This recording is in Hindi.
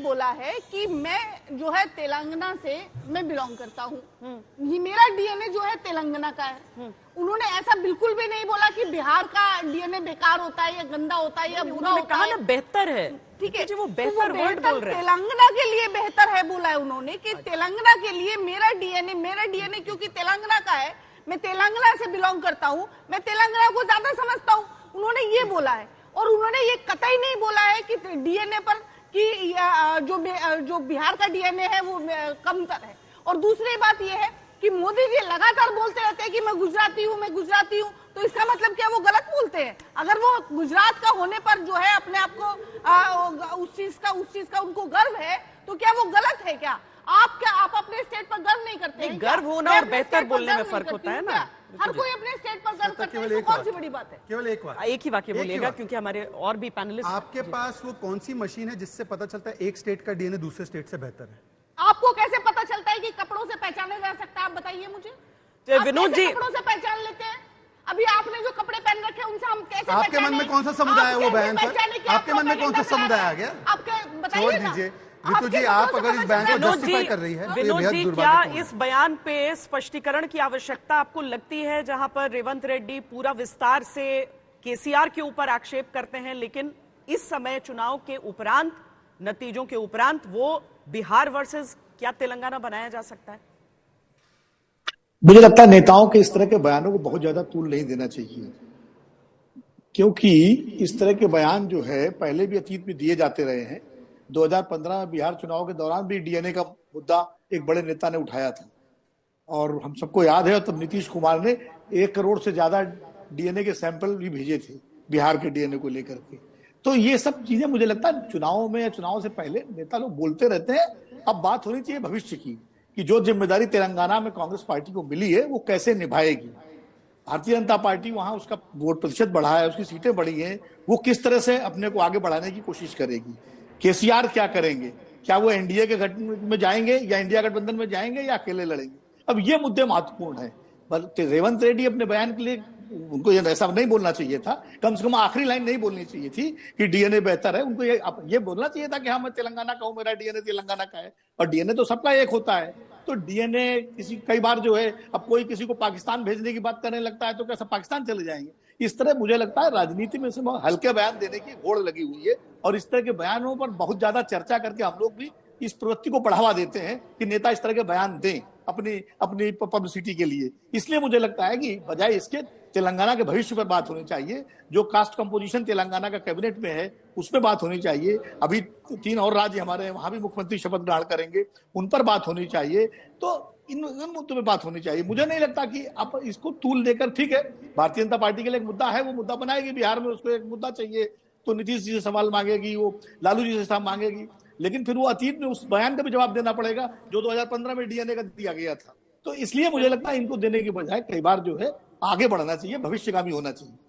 बोला है कि मैं जो है तेलंगाना से मैं बिलोंग करता हूँ, ये मेरा डीएनए जो है तेलंगाना का है। उन्होंने ऐसा बिल्कुल भी नहीं बोला कि बिहार का डीएनए बेकार होता है या गंदा होता है या बुरा होता कहा है। ना बेहतर है, ठीक है, वो बेहतर वर्ड बोल रहे हैं। तेलंगाना के लिए बेहतर है बोला है उन्होंने कि तेलंगाना के लिए मेरा डीएनए क्योंकि तेलंगाना का है, मैं तेलंगाना से बिलोंग करता हूँ, मैं तेलंगाना को ज्यादा समझता हूँ, उन्होंने ये बोला है। और उन्होंने ये कतई नहीं बोला है कि डीएनए पर कि जो बिहार का डीएनए है वो कमतर है। और दूसरी बात ये है कि मोदी जी लगातार बोलते रहते हैं कि मैं गुजराती हूँ, तो इसका मतलब क्या वो गलत बोलते हैं? अगर वो गुजरात का होने पर जो है अपने आप को उस चीज का उनको गर्व है, तो क्या वो गलत है क्या? आप अपने स्टेट पर गर्व नहीं करते हैं? गर्व होना और बेहतर बोलने में फर्क होता है ना। हर कोई अपने स्टेट पर गर्व करता है, कौन सी बड़ी बात है? केवल एक ही वाक्य बोलिएगा क्योंकि हमारे और भी पैनलिस्ट। आपके पास वो कौन सी मशीन है जिससे पता चलता है एक स्टेट का डीएनए दूसरे स्टेट से बेहतर है? आपको कैसे पता चलता है कि कपड़ों से पहचाना जा सकता है? आप बताइए मुझे। विनोद जी, कपड़ों से पहचान लेते हैं? अभी आपने जो कपड़े पहन रखे हैं उनसे हम कैसे? आपके मन में कौन सा समुदाय है वो बयान पर? आपके मन में कौन सा समुदाय आ गया? आपके छोड़ दीजिए ऋतु जी, आप अगर इस बयान को जस्टिफाई कर रही है तो ये बेहद दुर्भाग्यपूर्ण क्या है। इस बयान पे स्पष्टीकरण की आवश्यकता आपको लगती है, जहां पर रेवंत रेड्डी पूरा विस्तार से केसीआर के ऊपर आक्षेप करते हैं, लेकिन इस समय चुनाव के उपरांत, नतीजों के उपरांत वो बिहार वर्सेस क्या तेलंगाना बनाया जा सकता है? मुझे लगता है नेताओं के इस तरह के बयानों को बहुत ज्यादा तूल नहीं देना चाहिए, क्योंकि इस तरह के बयान जो है पहले भी अतीत में दिए जाते रहे हैं। 2015 में बिहार चुनाव के दौरान भी डीएनए का मुद्दा एक बड़े नेता ने उठाया था और हम सबको याद है, तब नीतीश कुमार ने 1 करोड़ से ज्यादा डीएनए के सैंपल भी भेजे थे बिहार के डीएनए को लेकर के। तो ये सब चीजें मुझे लगता है चुनाव में या चुनाव से पहले नेता लोग बोलते रहते हैं। अब बात होनी चाहिए भविष्य की कि जो जिम्मेदारी तेलंगाना में कांग्रेस पार्टी को मिली है वो कैसे निभाएगी। भारतीय जनता पार्टी वहां उसका वोट प्रतिशत बढ़ा है, उसकी सीटें बढ़ी हैं, वो किस तरह से अपने को आगे बढ़ाने की कोशिश करेगी। केसीआर क्या करेंगे, क्या वो एनडीए के गठबंधन में जाएंगे या इंडिया गठबंधन में जाएंगे या अकेले लड़ेंगे? अब ये मुद्दे महत्वपूर्ण है। पर रेवंत रेड्डी अपने बयान के लिए उनको ये ऐसा नहीं बोलना चाहिए था, कम से कम आखिरी लाइन नहीं बोलनी चाहिए थी कि डीएनए बेहतर है। उनको ये बोलना चाहिए था कि हाँ मैं तेलंगाना का हूं, मेरा डीएनए तेलंगाना का है। और डीएनए तो सबका एक होता है। तो डीएनए कई बार जो है, अब कोई किसी को पाकिस्तान भेजने की बात करने लगता है तो कैसा पाकिस्तान चले जाएंगे? इस तरह मुझे लगता है राजनीति में से हल्के बयान देने की होड़ लगी हुई है और इस तरह के बयानों पर बहुत ज्यादा चर्चा करके हम लोग भी इस प्रवृत्ति को बढ़ावा देते हैं कि नेता इस तरह के बयान दें अपनी पब्लिसिटी के लिए। इसलिए मुझे लगता है कि बजाय इसके तेलंगाना के भविष्य पर बात होनी चाहिए। जो कास्ट कंपोजिशन तेलंगाना का कैबिनेट में है उसमें बात होनी चाहिए। अभी 3 और राज्य हमारे हैं, वहां भी मुख्यमंत्री शपथ ग्रहण करेंगे, उन पर बात होनी चाहिए। तो इन मुद्दों में बात होनी चाहिए। मुझे नहीं लगता कि आप इसको तूल देकर, ठीक है भारतीय जनता पार्टी के लिए एक मुद्दा है, वो मुद्दा बनाएगी, बिहार में उसको एक मुद्दा चाहिए तो नीतीश जी से सवाल मांगेगी, वो लालू जी से सवाल मांगेगी, लेकिन फिर वो अतीत में उस बयान का भी जवाब देना पड़ेगा जो 2015 में डीएनए का दिया गया था। तो इसलिए मुझे लगता है इनको देने की बजाय कई बार जो है आगे बढ़ना चाहिए, भविष्यगामी होना चाहिए।